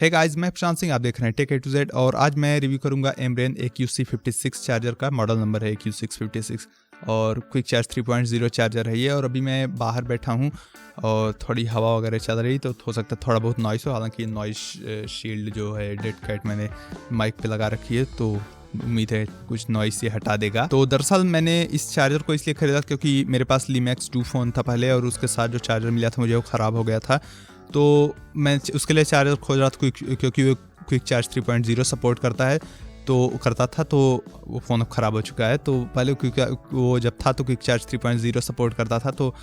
Hey guys, मैं प्रशांत सिंह, आप देख रहे हैं टेक ए टू जेड और आज मैं रिव्यू करूंगा एमरेन AQ656 चार्जर का। मॉडल नंबर है AQ656 और क्विक चार्ज 3.0 चार्जर है ये। और अभी मैं बाहर बैठा हूँ और थोड़ी हवा वगैरह चल रही, तो हो सकता है थोड़ा बहुत नॉइस हो। हालांकि नॉइस शील्ड जो है डेड कैट मैंने माइक पे लगा रखी है, तो उम्मीद है कुछ नॉइस ये हटा देगा। तो दरअसल मैंने इस चार्जर को इसलिए खरीदा क्योंकि मेरे पास Limax 2 फ़ोन था पहले, और उसके साथ जो चार्जर मिला था मुझे वो ख़राब हो गया था। तो मैं उसके लिए चार्जर खोज रहा था क्योंकि वो क्विक चार्ज 3.0 सपोर्ट करता था, तो वो फ़ोन अब ख़राब हो चुका है। तो पहले वो जब था तो क्विक चार्ज 3.0 सपोर्ट करता था, तो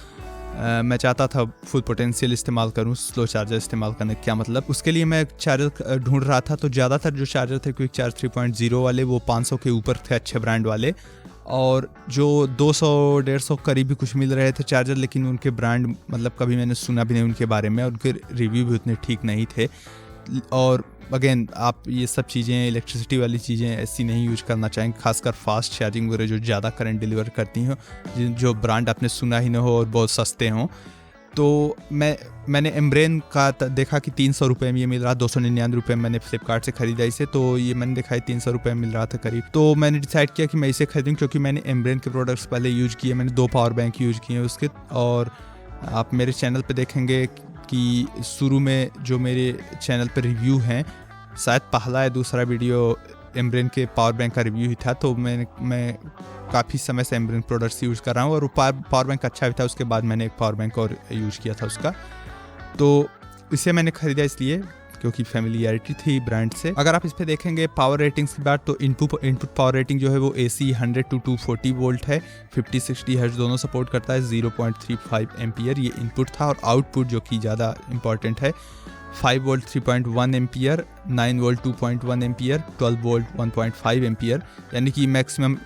मैं चाहता था फुल पोटेंशियल इस्तेमाल करूं, स्लो चार्जर इस्तेमाल करने का क्या मतलब। उसके लिए मैं चार्जर ढूंढ रहा था, तो ज़्यादातर जो चार्जर थे क्विक चार्ज 3.0 वाले वो 500 के ऊपर थे, अच्छे ब्रांड वाले। और जो 200-150 करीब भी कुछ मिल रहे थे चार्जर, लेकिन उनके ब्रांड मतलब कभी मैंने सुना भी नहीं उनके बारे में, और उनके रिव्यू भी उतने ठीक नहीं थे। और अगेन, आप ये सब चीज़ें, इलेक्ट्रिसिटी वाली चीज़ें ऐसी नहीं यूज करना चाहेंगे, खासकर फास्ट चार्जिंग वगैरह जो ज़्यादा करंट डिलीवर करती हो, जो ब्रांड आपने सुना ही ना हो और बहुत सस्ते हों। तो मैंने एमरेन का देखा कि 300 रुपये में ये मिल रहा, 299 रुपये मैंने फ्लिपकार्ट से ख़रीदा इसे। तो ये मैंने देखा है 300 रुपये में मिल रहा था करीब। तो मैंने डिसाइड किया कि मैं इसे खरीदूँ, क्योंकि मैंने एमरेन के प्रोडक्ट्स पहले यूज़ किए। मैंने 2 पावर बैंक यूज़ किए हैं उसके, और आप मेरे चैनल पे देखेंगे कि शुरू में जो मेरे चैनल पर रिव्यू हैं, शायद पहला या दूसरा वीडियो एमरेन के पावर बैंक का रिव्यू ही था। तो मैं काफ़ी समय से एमरेन प्रोडक्ट्स यूज़ कर रहा हूँ, और वो पावर बैंक अच्छा भी था। उसके बाद मैंने एक पावर बैंक और यूज़ किया था उसका। तो इसे मैंने ख़रीदा इसलिए क्योंकि फैमिलियरिटी थी ब्रांड से। अगर आप इस पर देखेंगे पावर रेटिंग्स की बात, तो इनपुट पावर रेटिंग जो है वो AC 100 to 240 वोल्ट है, 50-60 हर्ट्ज दोनों सपोर्ट करता है, 0.35 एम्पियर ये इनपुट था। और आउटपुट जो कि ज़्यादा इंपॉर्टेंट है, 5 volt 3.1 ampere, 9 volt 2.1 ampere, 12 volt 1.5 ampere. यानी कि मैक्सिमम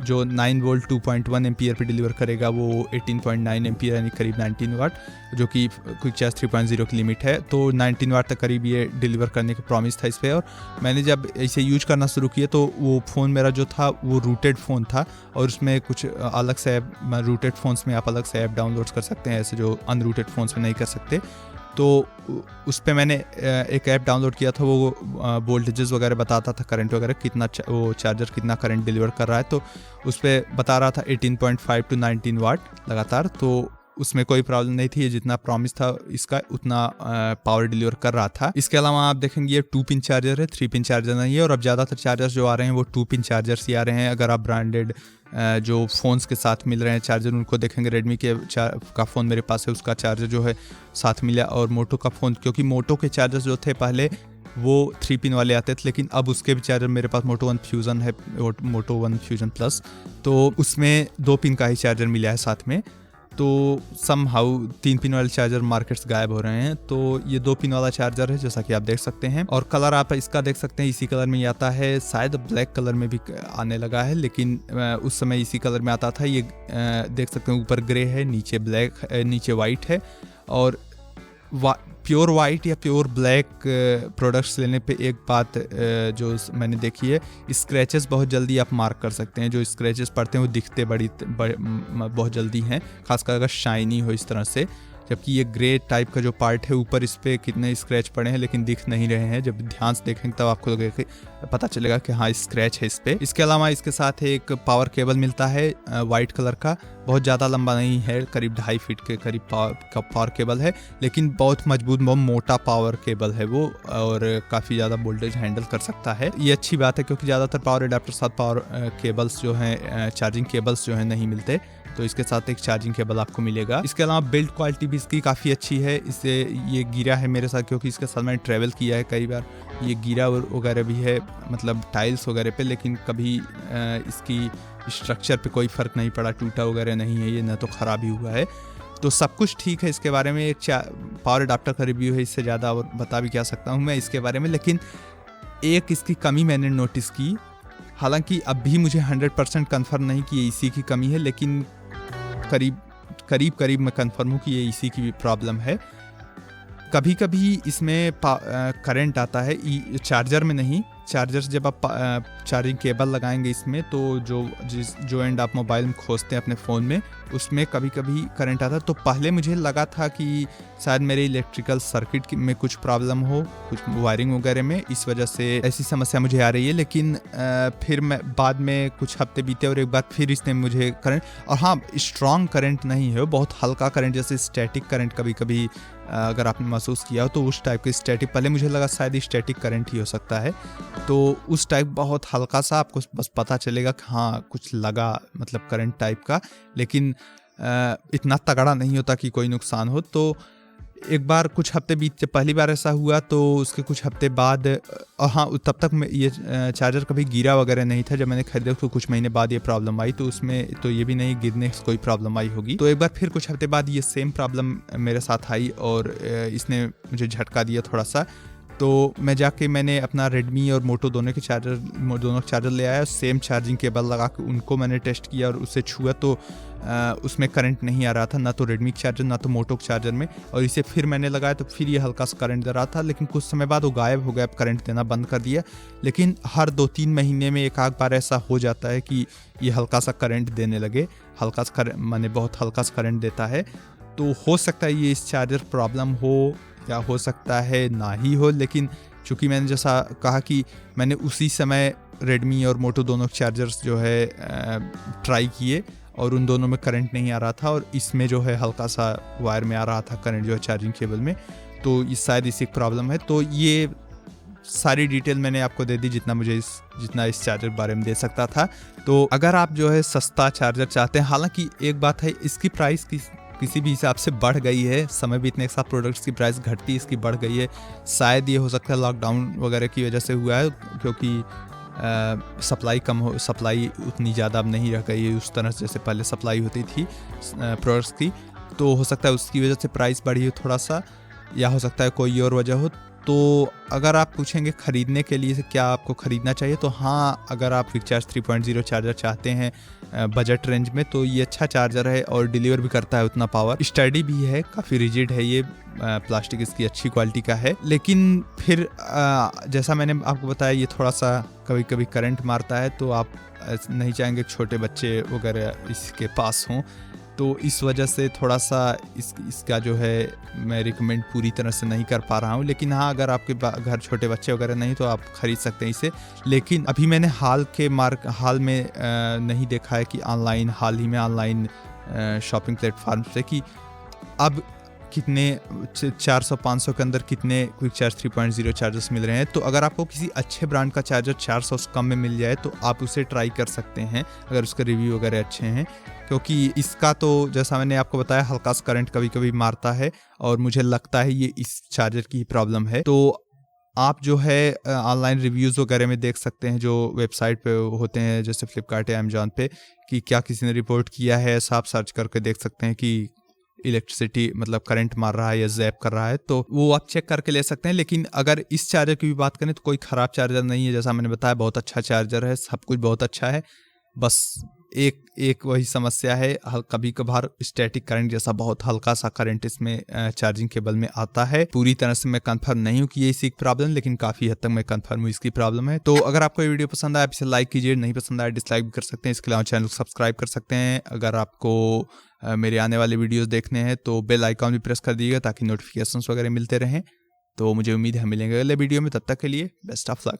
जो 9 वोल्ट 2.1 एम्पियर पे डिलीवर करेगा वो 18.9 एम्पियर, यानी करीब 19 वाट, जो कि क्विक चार्ज 3.0 की लिमिट है। तो 19 वाट तक करीब ये डिलीवर करने का प्रॉमिस था इस पर। और मैंने जब इसे यूज करना शुरू किया तो वो फ़ोन मेरा जो था वो रूटेड फ़ोन था, और उसमें कुछ अलग से ऐप, रूटेड फ़ोन्स में आप अलग से ऐप डाउनलोड कर सकते हैं, ऐसे जो अनरूटेड फ़ोन्स में नहीं कर सकते। तो उस पर मैंने एक ऐप डाउनलोड किया था, वो वोल्टेजेस वगैरह बताता था, करंट वगैरह कितना, वो चार्जर कितना करंट डिलीवर कर रहा है। तो उस पर बता रहा था 18.5 to 19 वाट लगातार। तो उसमें कोई प्रॉब्लम नहीं थी, ये जितना प्रॉमिस था इसका उतना पावर डिलीवर कर रहा था। इसके अलावा आप देखेंगे ये 2 पिन चार्जर है, 3 पिन चार्जर नहीं है। और अब ज़्यादातर चार्जर्स जो आ रहे हैं वो 2 पिन चार्जर्स ही आ रहे हैं। अगर आप ब्रांडेड जो फ़ोन्स के साथ मिल रहे हैं चार्जर, उनको देखेंगे, रेडमी का फ़ोन मेरे पास है, उसका चार्जर जो है साथ मिला। और मोटो का फ़ोन, क्योंकि मोटो के चार्जर्स जो थे पहले वो 3 पिन वाले आते थे, लेकिन अब उसके भी चार्जर मेरे पास मोटो वन फ्यूज़न है, मोटो वन फ्यूज़न प्लस, तो उसमें 2 पिन का ही चार्जर मिला है साथ में। तो समहाउ 3 पिन वाले चार्जर मार्केट्स गायब हो रहे हैं। तो ये 2 पिन वाला चार्जर है, जैसा कि आप देख सकते हैं। और कलर आप इसका देख सकते हैं, इसी कलर में ही आता है, शायद ब्लैक कलर में भी आने लगा है, लेकिन उस समय इसी कलर में आता था। ये देख सकते हैं ऊपर ग्रे है, नीचे ब्लैक, नीचे वाइट है। और प्योर वाइट या प्योर ब्लैक प्रोडक्ट्स लेने पे एक बात जो मैंने देखी है, स्क्रैचेस बहुत जल्दी आप मार्क कर सकते हैं। जो स्क्रैचेस पड़ते हैं वो दिखते बहुत जल्दी हैं, खासकर अगर शाइनी हो इस तरह से। जबकि ये ग्रे टाइप का जो पार्ट है ऊपर, इस पर कितने स्क्रैच पड़े हैं लेकिन दिख नहीं रहे हैं। जब ध्यान से देखेंगे तब आपको पता चलेगा कि हाँ स्क्रैच है इस पर। इसके अलावा इसके साथ एक पावर केबल मिलता है वाइट कलर का, बहुत ज़्यादा लंबा नहीं है, करीब 2.5 फीट के करीब पावर केबल है, लेकिन बहुत मजबूत, बहुत मोटा पावर केबल है वो, और काफ़ी ज़्यादा वोल्टेज हैंडल कर सकता है। ये अच्छी बात है, क्योंकि ज़्यादातर पावर एडाप्टर साथ पावर केबल्स जो हैं, चार्जिंग केबल्स जो हैं नहीं मिलते। तो इसके साथ एक चार्जिंग केबल आपको मिलेगा। इसके अलावा बिल्ड क्वालिटी भी इसकी काफ़ी अच्छी है। इससे ये गिरा है मेरे साथ, क्योंकि इसके साथ मैंने ट्रैवल किया है कई बार। ये गिरा वगैरह भी है, मतलब टाइल्स वगैरह पे, लेकिन कभी इसकी स्ट्रक्चर पे कोई फ़र्क नहीं पड़ा, टूटा वगैरह नहीं है ये, ना तो ख़राब ही हुआ है। तो सब कुछ ठीक है इसके बारे में। एक पावर एडाप्टर का रिव्यू है, इससे ज़्यादा और बता भी क्या सकता हूँ मैं इसके बारे में। लेकिन एक इसकी कमी मैंने नोटिस की, हालांकि अब भी मुझे 100% कन्फर्म नहीं कि ये इसी की कमी है, लेकिन करीब मैं कंफर्म हूँ कि ये इसी की प्रॉब्लम है। कभी कभी इसमें करंट आता है, चार्जर में नहीं। चार्जर से जब आप चार्जिंग केबल लगाएंगे इसमें, तो जो एंड आप मोबाइल में खोजते हैं अपने फ़ोन में, उसमें कभी कभी करंट आता है। तो पहले मुझे लगा था कि शायद मेरे इलेक्ट्रिकल सर्किट में कुछ प्रॉब्लम हो, कुछ वायरिंग वगैरह में, इस वजह से ऐसी समस्या मुझे आ रही है। लेकिन फिर मैं बाद में कुछ हफ्ते बीते और एक बार फिर इसने मुझे करंट, और हाँ स्ट्रॉन्ग करंट नहीं है, बहुत हल्का करंट, जैसे स्टैटिक करंट कभी कभी अगर आपने महसूस किया हो तो उस टाइप के स्टैटिक, पहले मुझे लगा शायद स्टैटिक करंट ही हो सकता है, तो उस टाइप बहुत हल्का सा आपको बस पता चलेगा कि हाँ कुछ लगा, मतलब करंट टाइप का, लेकिन इतना तगड़ा नहीं होता कि कोई नुकसान हो। तो एक बार कुछ हफ्ते बीत, पहली बार ऐसा हुआ तो उसके कुछ हफ्ते बाद, और हाँ तब तक ये चार्जर कभी गिरा वगैरह नहीं था, जब मैंने खरीदा तो कुछ महीने बाद ये प्रॉब्लम आई, तो उसमें तो ये भी नहीं गिरने से कोई प्रॉब्लम आई होगी। तो एक बार फिर कुछ हफ्ते बाद ये सेम प्रॉब्लम मेरे साथ आई और इसने मुझे झटका दिया थोड़ा सा। तो मैं जाके मैंने अपना रेडमी और मोटो दोनों के चार्जर ले आया, सेम चार्जिंग केबल लगा के उनको मैंने टेस्ट किया और उसे छुआ तो उसमें करंट नहीं आ रहा था, ना तो रेडमी के चार्जर ना तो मोटो के चार्जर में। और इसे फिर मैंने लगाया तो फिर ये हल्का सा करंट दे रहा था, लेकिन कुछ समय बाद वो गायब हो गया, करंट देना बंद कर दिया। लेकिन हर 2-3 महीने में एक आध बार ऐसा हो जाता है कि ये हल्का सा करंट देने लगे, हल्का सा माने बहुत हल्का सा करंट देता है। तो हो सकता है ये इस चार्जर प्रॉब्लम हो, या हो सकता है ना ही हो, लेकिन चूँकि मैंने जैसा कहा कि मैंने उसी समय रेडमी और मोटो दोनों चार्जर्स जो है ट्राई किए और उन दोनों में करंट नहीं आ रहा था, और इसमें जो है हल्का सा वायर में आ रहा था करंट जो है चार्जिंग केबल में, तो इस शायद इसी प्रॉब्लम है। तो ये सारी डिटेल मैंने आपको दे दी जितना इस चार्जर के बारे में दे सकता था। तो अगर आप जो है सस्ता चार्जर चाहते हैं, हालांकि एक बात है, इसकी प्राइस किसी भी हिसाब से बढ़ गई है, समय बीतने के साथ प्रोडक्ट्स की प्राइस घटती इसकी बढ़ गई है। शायद ये हो सकता है लॉकडाउन वगैरह की वजह से हुआ है, क्योंकि सप्लाई उतनी ज़्यादा अब नहीं रह गई है उस तरह से जैसे पहले सप्लाई होती थी प्रोडक्ट्स की, तो हो सकता है उसकी वजह से प्राइस बढ़ी हो थोड़ा सा, या हो सकता है कोई और वजह हो। तो अगर आप पूछेंगे ख़रीदने के लिए क्या आपको ख़रीदना चाहिए, तो हाँ, अगर आप क्विक चार्ज 3.0 चार्जर चाहते हैं बजट रेंज में, तो ये अच्छा चार्जर है और डिलीवर भी करता है उतना पावर, स्टडी भी है, काफ़ी रिजिड है ये, प्लास्टिक इसकी अच्छी क्वालिटी का है। लेकिन फिर जैसा मैंने आपको बताया, ये थोड़ा सा कभी कभी करंट मारता है, तो आप नहीं चाहेंगे छोटे बच्चे वगैरह इसके पास हों, तो इस वजह से थोड़ा सा इसका जो है मैं रिकमेंड पूरी तरह से नहीं कर पा रहा हूँ। लेकिन हाँ, अगर आपके घर छोटे बच्चे वगैरह नहीं तो आप ख़रीद सकते हैं इसे। लेकिन अभी मैंने हाल में नहीं देखा है कि हाल ही में ऑनलाइन शॉपिंग प्लेटफॉर्म से कि अब कितने 400-500 के अंदर कितने क्विक चार्ज 3.0 चार्जर्स मिल रहे हैं। तो अगर आपको किसी अच्छे ब्रांड का चार्जर 400 से कम में मिल जाए तो आप उसे ट्राई कर सकते हैं, अगर उसके रिव्यू वगैरह अच्छे हैं, क्योंकि इसका तो जैसा मैंने आपको बताया हल्का सा करंट कभी कभी मारता है, और मुझे लगता है ये इस चार्जर की ही प्रॉब्लम है। तो आप जो है ऑनलाइन रिव्यूज़ वगैरह में देख सकते हैं जो वेबसाइट पे होते हैं, जैसे फ्लिपकार्ट या अमेजॉन पे, कि क्या किसी ने रिपोर्ट किया है, ऐसा आप सर्च करके देख सकते हैं कि इलेक्ट्रिसिटी मतलब करंट मार रहा है या जैप कर रहा है, तो वो आप चेक करके ले सकते हैं। लेकिन अगर इस चार्जर की भी बात करें तो कोई ख़राब चार्जर नहीं है, जैसा मैंने बताया बहुत अच्छा चार्जर है, सब कुछ बहुत अच्छा है। बस एक वही समस्या है, कभी कभार स्टैटिक करंट जैसा बहुत हल्का सा करंट इसमें चार्जिंग केबल में आता है। पूरी तरह से मैं कंफर्म नहीं हूँ कि ये इसी की प्रॉब्लम, लेकिन काफ़ी हद तक मैं कंफर्म हूँ इसकी प्रॉब्लम है। तो अगर आपको ये वीडियो पसंद आया, आप इसे लाइक कीजिए, नहीं पसंद आया डिसलाइक भी कर सकते हैं। इसके अलावा चैनल को सब्सक्राइब कर सकते हैं। अगर आपको मेरे आने वाले वीडियोस देखने हैं तो बेल आइकॉन भी प्रेस कर दीजिएगा ताकि नोटिफिकेशंस वगैरह मिलते रहें। तो मुझे उम्मीद है मिलेंगे अगले वीडियो में, तब तक के लिए बेस्ट ऑफ लक।